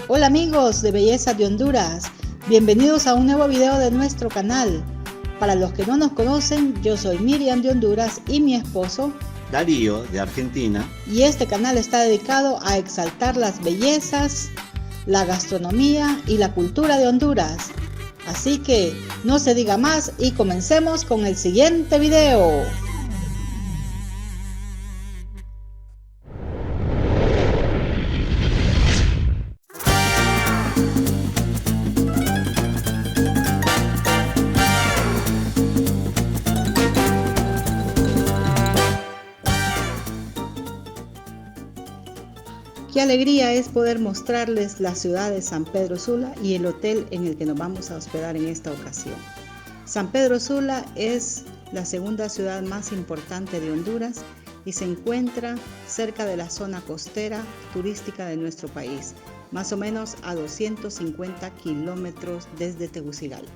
Hola amigos de Bellezas de Honduras, bienvenidos a un nuevo video de nuestro canal. Para los que no nos conocen, yo soy Miriam de Honduras y mi esposo Darío de Argentina. Y este canal está dedicado a exaltar las bellezas, la gastronomía y la cultura de Honduras. Así que no se diga más y comencemos con el siguiente video. Qué alegría es poder mostrarles la ciudad de San Pedro Sula y el hotel en el que nos vamos a hospedar en esta ocasión. San Pedro Sula es la segunda ciudad más importante de Honduras y se encuentra cerca de la zona costera turística de nuestro país, más o menos a 250 kilómetros desde Tegucigalpa.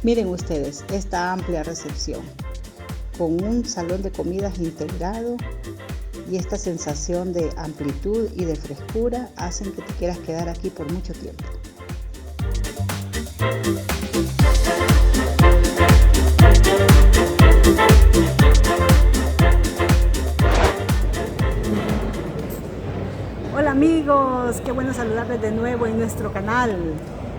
Miren ustedes esta amplia recepción con un salón de comidas integrado y esta sensación de amplitud y de frescura hacen que te quieras quedar aquí por mucho tiempo. Hola amigos, qué bueno saludarles de nuevo en nuestro canal.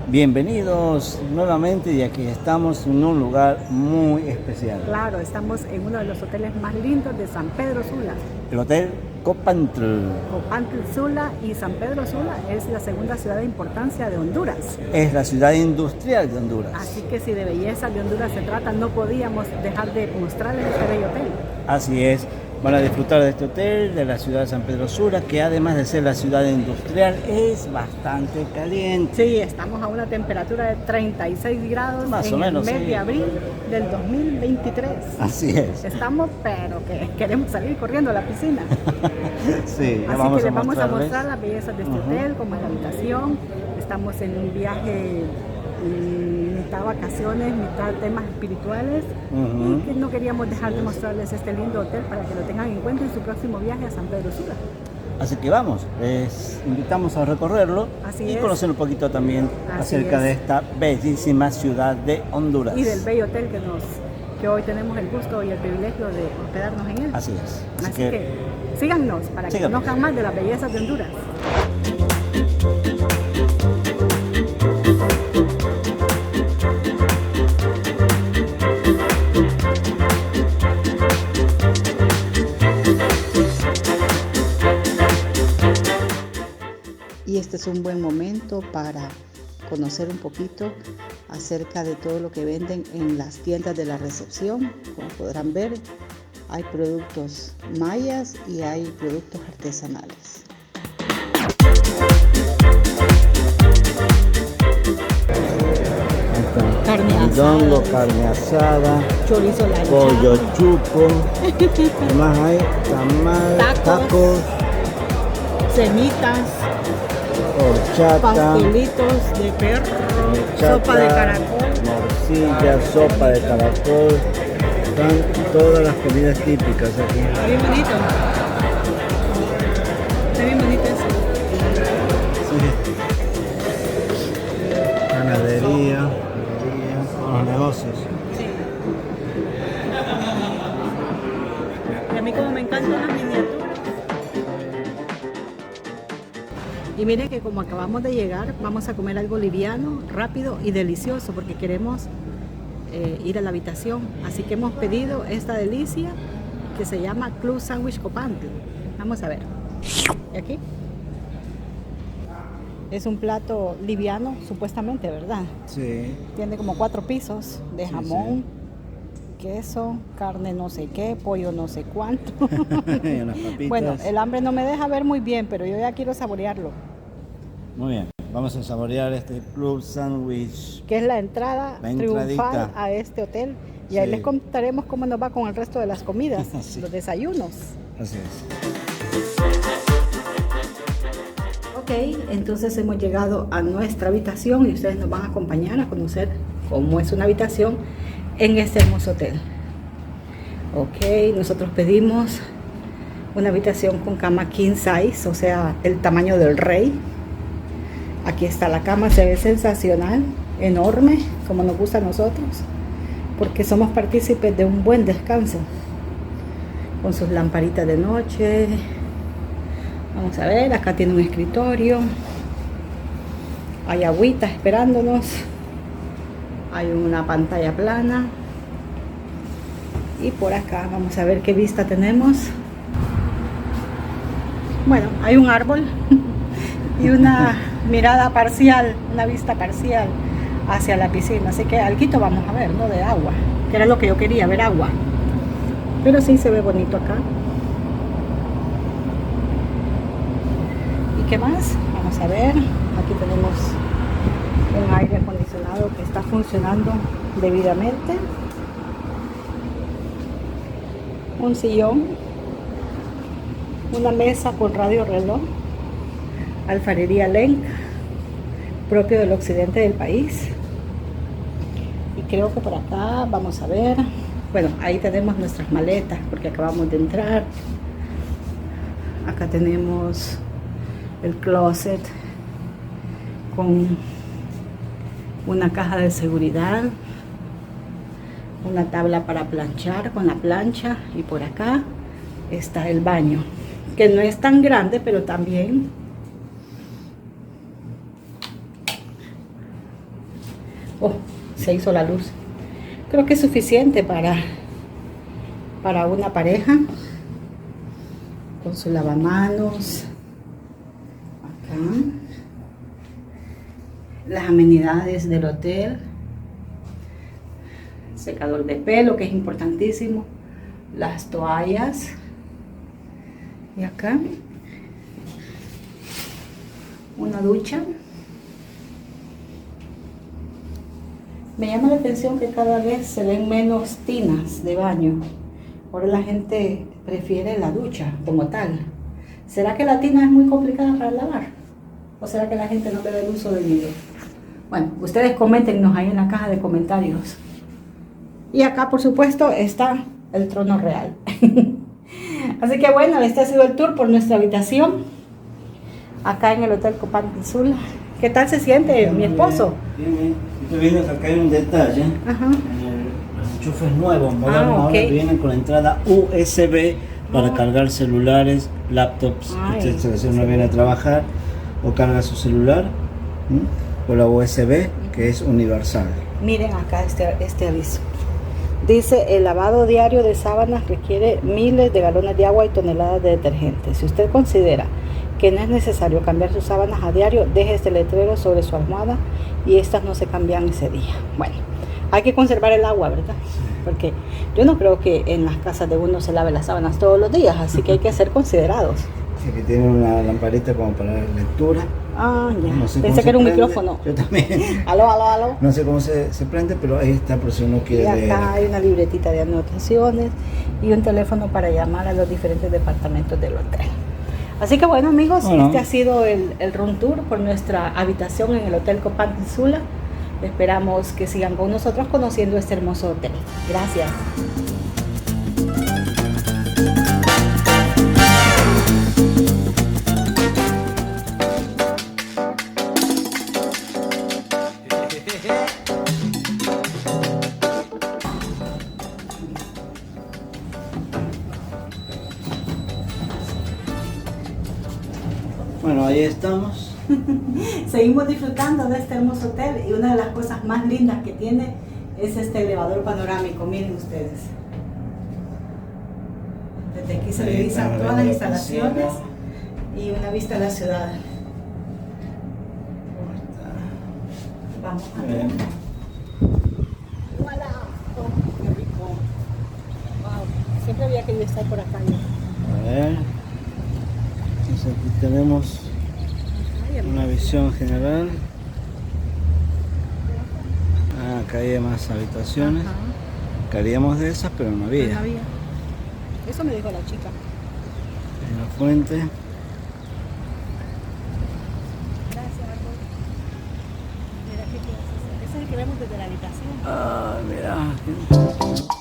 Bienvenidos nuevamente y aquí estamos en un lugar muy especial. Claro, estamos en uno de los hoteles más lindos de San Pedro Sula. El Hotel Copantl. Copantl Sula y San Pedro Sula es la segunda ciudad de importancia de Honduras. Es la ciudad industrial de Honduras. Así que si de belleza de Honduras se trata, no podíamos dejar de mostrarles este bello hotel. Así es. Van a disfrutar de este hotel, de la ciudad de San Pedro Sula, que además de ser la ciudad industrial, es bastante caliente. Sí, estamos a una temperatura de 36 grados Más en o menos, el mes sí. de abril del 2023. Así es. Estamos, pero que queremos salir corriendo a la piscina. Sí, ya Así vamos que a les vamos a mostrarles. mostrar las bellezas de este hotel, como es la habitación. Estamos en un viaje mitad vacaciones, mitad temas espirituales, y que no queríamos dejar de mostrarles este lindo hotel para que lo tengan en cuenta en su próximo viaje a San Pedro Sula. Así que vamos, les invitamos a recorrerlo Así y es. conocer un poquito también Así acerca es. de esta bellísima ciudad de Honduras. Y del bello hotel que hoy tenemos el gusto y el privilegio de hospedarnos en él. Así es. Así que síganos para que síganos. conozcan más de las bellezas de Honduras. Y este es un buen momento para conocer un poquito acerca de todo lo que venden en las tiendas de la recepción. Como podrán ver, hay productos mayas y hay productos artesanales. Carne Mondongo, asada, carne asada, chorizo lanchado, pollo chuco, ¿qué más hay? Tamal, tacos, semitas, horchata, pastelitos de perro, horchata, sopa de caracol. morcilla, sopa de caracol. Están todas las comidas típicas aquí. Está bien bonito. Está bien bonito eso. Sí. Ganadería, los negocios. Sí. Y a mí como me encantan las miniaturas. Y Y miren que como acabamos de llegar, vamos a comer algo liviano, rápido y delicioso, porque queremos ir a la habitación. Así que hemos pedido esta delicia que se llama Club Sándwich Copantla. Vamos a ver. ¿Y aquí? Es un plato liviano, supuestamente, ¿verdad? Sí. Tiene como 4 pisos de jamón, queso, carne no sé qué, pollo no sé cuánto. Y unas papitas. Bueno, el hambre no me deja ver muy bien, pero yo ya quiero saborearlo. Muy bien, vamos a saborear este Club Sándwich. Que es la entrada triunfal a este hotel. Y ahí les contaremos cómo nos va con el resto de las comidas, Sí. los desayunos. Así es. Ok, entonces hemos llegado a nuestra habitación y ustedes nos van a acompañar a conocer cómo es una habitación en este hermoso hotel. Ok, nosotros pedimos una habitación con cama king size, o sea, el tamaño del rey. Aquí está la cama, se ve sensacional, enorme, como nos gusta a nosotros, porque somos partícipes de un buen descanso, con sus lamparitas de noche. Vamos a ver, acá tiene un escritorio, hay agüita esperándonos, hay una pantalla plana, y por acá vamos a ver qué vista tenemos. Bueno, hay un árbol y una mirada parcial, una vista parcial hacia la piscina, así que alguito vamos a ver, ¿no? De agua, que era lo que yo quería, ver agua, pero sí se ve bonito acá. ¿Y qué más? Vamos a ver, aquí tenemos un aire acondicionado que está funcionando debidamente, un sillón, una mesa con radio reloj, alfarería Lenk, propio del occidente del país. Y creo que por acá vamos a ver, bueno, ahí tenemos nuestras maletas porque acabamos de entrar. Acá tenemos el closet con una caja de seguridad, una tabla para planchar con la plancha, y por acá está el baño, que no es tan grande, pero también se hizo la luz. Creo que es suficiente para una pareja, con su lavamanos. Acá las amenidades del hotel, secador de pelo, que es importantísimo, las toallas, y acá una ducha. Me llama la atención que cada vez se ven menos tinas de baño. Ahora la gente prefiere la ducha como tal. ¿Será que la tina es muy complicada para lavar? ¿O será que la gente no le da el uso debido? Bueno, ustedes coméntenos ahí en la caja de comentarios. Y acá, por supuesto, está el trono real. Así que bueno, este ha sido el tour por nuestra habitación acá en el Hotel Copantla Sula. ¿Qué tal se siente mi esposo? Bien. Estoy viendo que acá hay un detalle. Ajá. Los enchufes nuevos, modernos, ahora ok. vienen con la entrada USB para cargar celulares, laptops, Ay, etc. Si uno viene a trabajar o carga su celular con la USB, que es universal. Miren acá este aviso. Dice: el lavado diario de sábanas requiere miles de galones de agua y toneladas de detergente. Si usted considera que no es necesario cambiar sus sábanas a diario, deje este letrero sobre su almohada y estas no se cambian ese día. Bueno, hay que conservar el agua, ¿verdad? Porque yo no creo que en las casas de uno se lave las sábanas todos los días, así que hay que ser considerados. Sí, que tiene una lamparita como para la lectura. Ah, ya. No sé Pensé cómo que era un se prende. micrófono. Yo también. Aló. No sé cómo se prende, pero ahí está por si uno quiere Y leer. acá hay una libretita de anotaciones y un teléfono para llamar a los diferentes departamentos del hotel. Así que bueno, amigos, este ha sido el room tour por nuestra habitación en el Hotel Copantla Sula. Esperamos que sigan con nosotros conociendo este hermoso hotel. Gracias. Bueno, ahí estamos. Seguimos disfrutando de este hermoso hotel y una de las cosas más lindas que tiene es este elevador panorámico. Miren ustedes. Desde aquí se revisan todas las instalaciones y una vista a la ciudad. Vamos a ver. ¡Voilà! Oh, qué rico. Wow. Siempre había querido estar por acá. A ver. Entonces aquí tenemos una visión general. Acá hay más habitaciones. Queríamos de esas, pero no había. No había. Eso me dijo la chica. Hay una fuente. Gracias, amor. Mira qué clase. Ese es el que vemos desde la habitación. Ah, mira.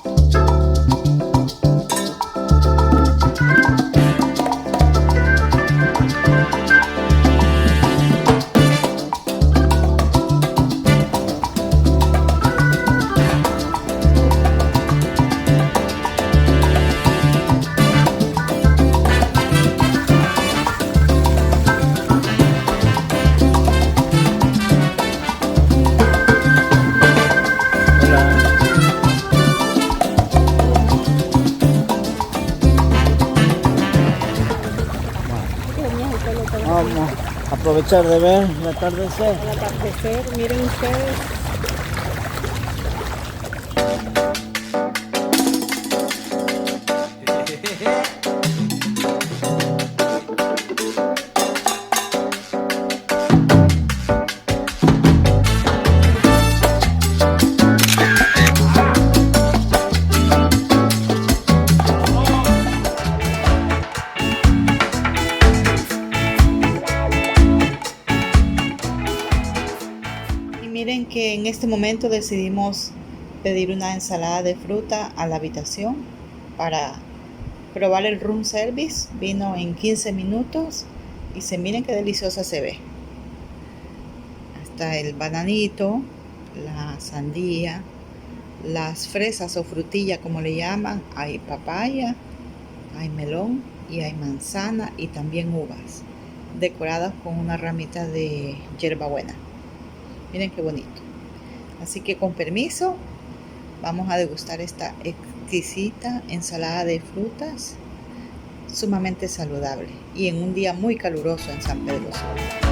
Vamos a aprovechar de ver el atardecer. El atardecer, miren ustedes. Miren que en este momento decidimos pedir una ensalada de fruta a la habitación para probar el room service. Vino en 15 minutos y miren qué deliciosa se ve. Hasta el bananito, la sandía, las fresas o frutilla como le llaman. Hay papaya, hay melón y hay manzana y también uvas, decoradas con una ramita de hierbabuena. Miren qué bonito. Así que con permiso, vamos a degustar esta exquisita ensalada de frutas, sumamente saludable y en un día muy caluroso en San Pedro Sula.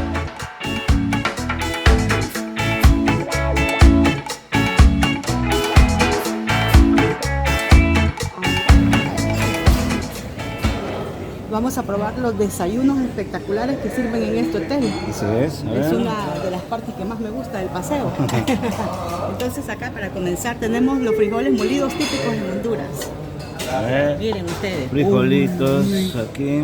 Vamos a probar los desayunos espectaculares que sirven en este hotel. Así es. Es una de las partes que más me gusta del paseo. Entonces acá para comenzar tenemos los frijoles molidos típicos de Honduras. A ver. Miren ustedes. Frijolitos aquí.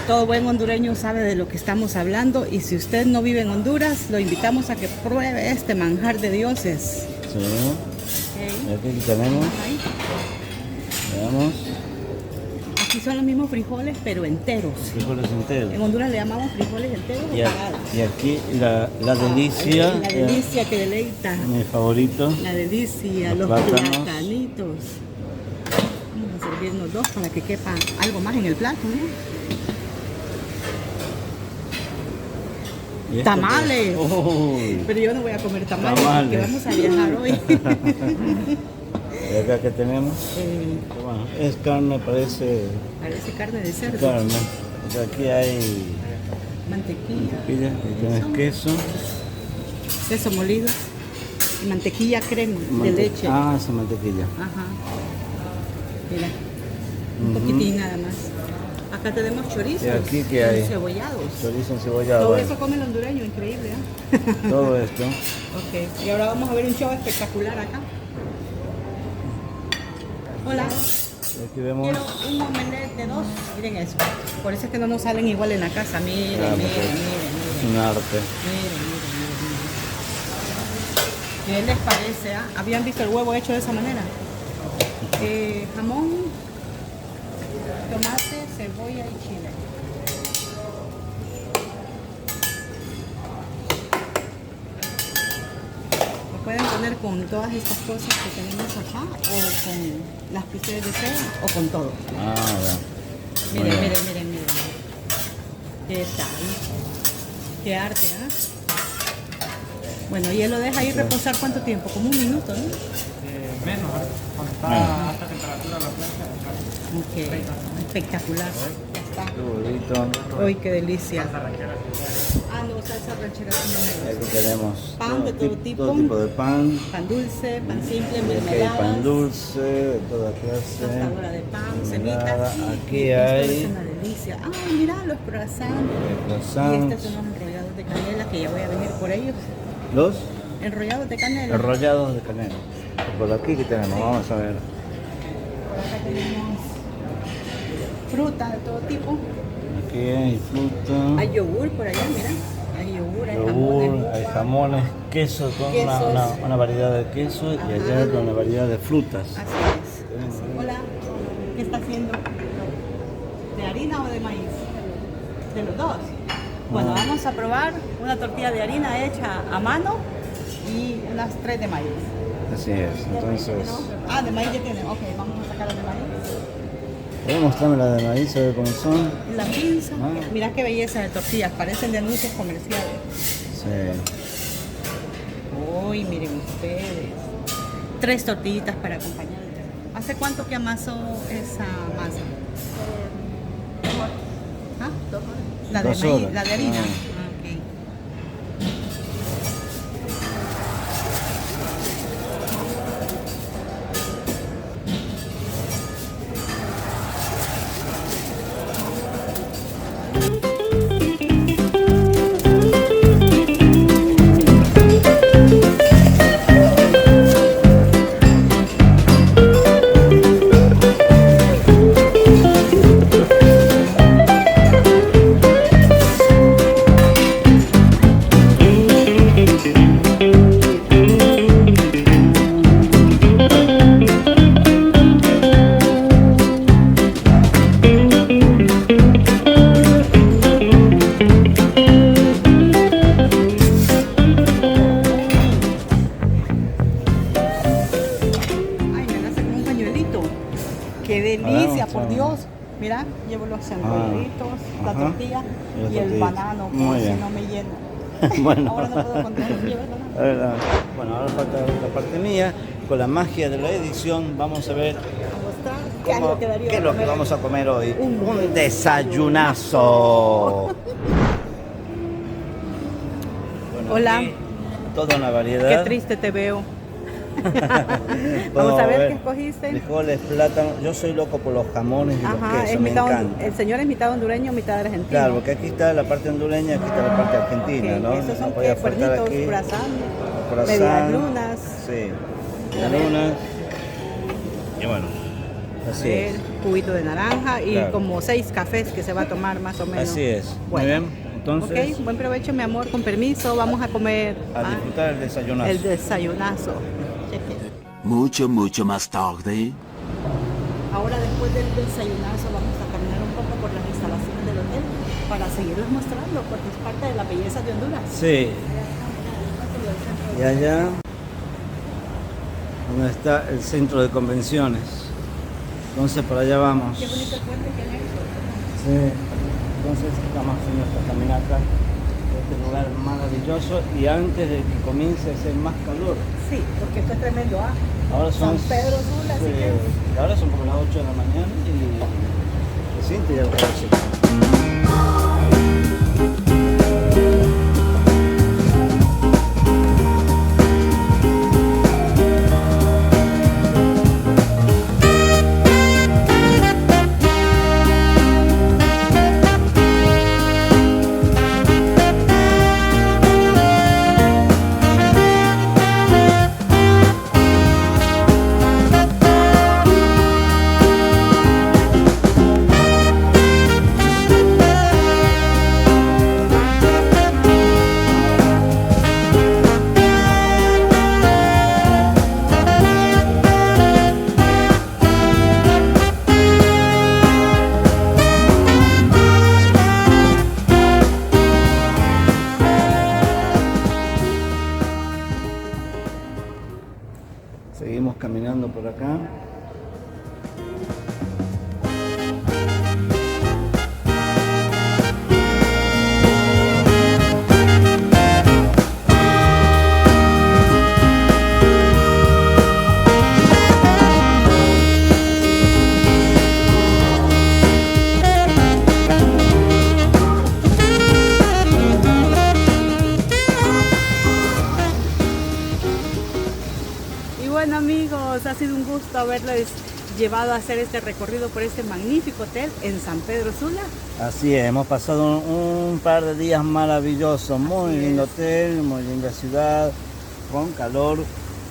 Todo buen hondureño sabe de lo que estamos hablando y si usted no vive en Honduras, lo invitamos a que pruebe este manjar de dioses. Sí. Okay. Aquí tenemos. Ahí. Veamos. Aquí son los mismos frijoles, pero enteros. Frijoles enteros. En Honduras le llamamos frijoles enteros o pagados. Y aquí la delicia. La delicia que deleita. Mi favorito. La delicia, los plátanos. platanitos. Vamos a servirnos dos para que quepa algo más en el plato, ¿no? ¿Y esto ¡Tamales! qué es? Uy. Pero yo no voy a comer tamales, porque vamos a viajar hoy. ¿Y acá qué tenemos? Bueno, es carne, parece Carne de cerdo. carne. O sea, aquí hay Mantequilla. mantequilla, aquí tienes queso. Queso molido. Y mantequilla crema de leche. Ah, sí, mantequilla. Ajá. Mira. Un poquitín nada más. Acá tenemos chorizos. ¿Y aquí qué hay? Cebollados. Chorizo encebollado. Todo bueno. eso come el hondureño, increíble, ¿eh? Todo esto. Ok, y ahora vamos a ver un show espectacular acá. Hola, Y aquí vemos. quiero un omelette de 2. Miren eso. Por eso es que no nos salen igual en la casa. Miren, Ah, miren, porque miren, es miren. un arte. ¿Qué les parece? Ah? ¿Habían visto el huevo hecho de esa manera? Jamón, tomate, cebolla y chile. Lo pueden poner con todas estas cosas que tenemos acá, o con las piezas de cera, o con todo. Ah, ya. Miren, Muy bien. miren. ¿Qué tal? Qué arte, ¿ah? Bueno, y él lo deja ahí reposar ¿cuánto tiempo? Como un minuto, ¿no? Menos, cuando está a alta temperatura la plancha. Ok, espectacular. Ya está. Qué bonito. Uy, qué delicia. Ah, no, salsa ranchera también. Aquí tenemos Pan de todo tipo. todo tipo de pan. Pan dulce, pan simple, Aquí hay mermeladas. pan dulce, de toda clase. Tostadora de pan, mermelada. semitas. Aquí Esto hay es una delicia. Ah, mira los croissants. Y croissants. estos son los enrollados de canela que ya voy a venir por ellos. Los Enrollados de canela. enrollados de canela. Y por aquí, ¿qué tenemos? Vamos a ver. Por acá tenemos fruta de todo tipo. Aquí hay fruta. Hay yogur por allá, mira. Hay yogur, hay Yogur, jamones. hay jamones, quesos, con Quesos. una variedad de quesos y Ajá. allá con una variedad de frutas. Así es. Así. Hola, ¿qué está haciendo? ¿De harina o de maíz? De los dos. Bueno, vamos a probar una tortilla de harina hecha a mano y unas 3 de maíz. Así es, entonces. Ah, de maíz ya tienen. Ok, vamos a sacar las de maíz. ¿Puedes mostrarme la de maíz, a ver cómo son? La pinza. Ah. Mira qué belleza de tortillas, parecen de anuncios comerciales. Sí. Uy, miren ustedes. 3 tortillitas para acompañar. ¿Hace cuánto que amasó esa masa? ¿Ah? 2 horas. La de 2 maíz, horas. la de harina. Ah. Ah, ok. Ay, me nace como un pañuelito. Qué delicia, por Dios. Mira, llevo los enrolladitos, la Ajá. tortilla Y las y el tortillas. banano, Muy por si bien. no me lleno. Bueno. Ahora no puedo contar. ¿Lleva el banano? A ver, bueno, ahora falta la parte mía. Con la magia de la edición vamos a ver A mostrar qué es lo que Darío qué es lo que comer. vamos a comer hoy. Un Un desayunazo. Bueno, Hola. aquí toda una variedad. Qué triste te veo. Podemos Vamos a ver qué escogiste. Frijoles, plátano. Yo soy loco por los jamones y los Ajá, quesos, es me mitad, encanta. el señor es mitad hondureño, mitad argentino. Claro, porque aquí está la parte hondureña, aquí está la parte argentina, Ok, ¿no? Esos son No podía qué, faltar cuernitos, aquí. croissant, Croissant. medias lunas. Sí, A ver. lunas. Y bueno, así ver, es. juguito de naranja y Claro. como 6 cafés que se va a tomar más o menos. Así es. Bueno. Muy bien, entonces Ok, buen provecho mi amor, con permiso, vamos a comer a disfrutar el desayunazo. el desayunazo. Cheque. Mucho más tarde. Ahora después del desayunazo vamos a caminar un poco por las instalaciones del hotel para seguirles mostrando porque es parte de la belleza de Honduras. Sí, y allá donde está el centro de convenciones. Entonces por allá vamos. Qué bonito el puente que hay. Sí, entonces estamos haciendo esta caminata por este lugar maravilloso y antes de que comience a hacer más calor. Sí, porque esto es tremendo, ¿ah? Ahora son, San Pedro Sula, así que... ahora son como las 8 de la mañana y se siente ya el calorcito. Seguimos caminando por acá. Nos ha sido un gusto haberles llevado a hacer este recorrido por este magnífico hotel en San Pedro Sula. Así es, hemos pasado un par de días maravillosos, muy Así lindo es. hotel, muy linda ciudad, con calor,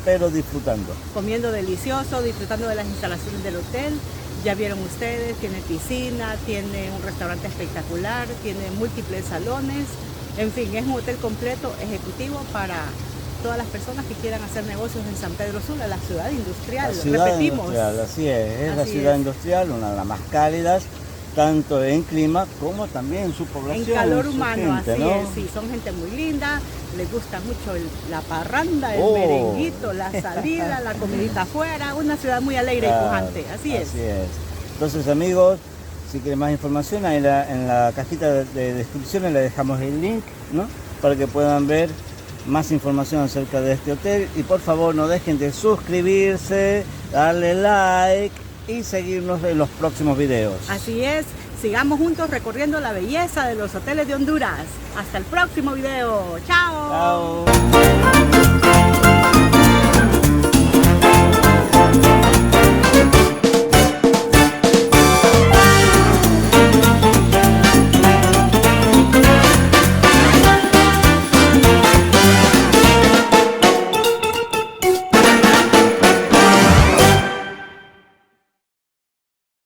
pero disfrutando. Comiendo delicioso, disfrutando de las instalaciones del hotel. Ya vieron ustedes, tiene piscina, tiene un restaurante espectacular, tiene múltiples salones. En fin, es un hotel completo, ejecutivo para todas las personas que quieran hacer negocios en San Pedro Sula, la ciudad industrial. La ciudad Repetimos. industrial, así es la Así ciudad es. industrial, una de las más cálidas, tanto en clima como también en su población. En calor su humano, gente, así ¿no? es, sí, son gente muy linda, les gusta mucho la parranda, el Oh. merenguito, la salida, la comidita afuera, una ciudad muy alegre y Claro, pujante, así es. Entonces, amigos, si quieren más información, ahí en la cajita de descripciones le dejamos el link, ¿no? Para que puedan ver más información acerca de este hotel. Y por favor, no dejen de suscribirse, darle like y seguirnos en los próximos videos. Así es, sigamos juntos recorriendo la belleza de los hoteles de Honduras. Hasta el próximo video, chao. Chao.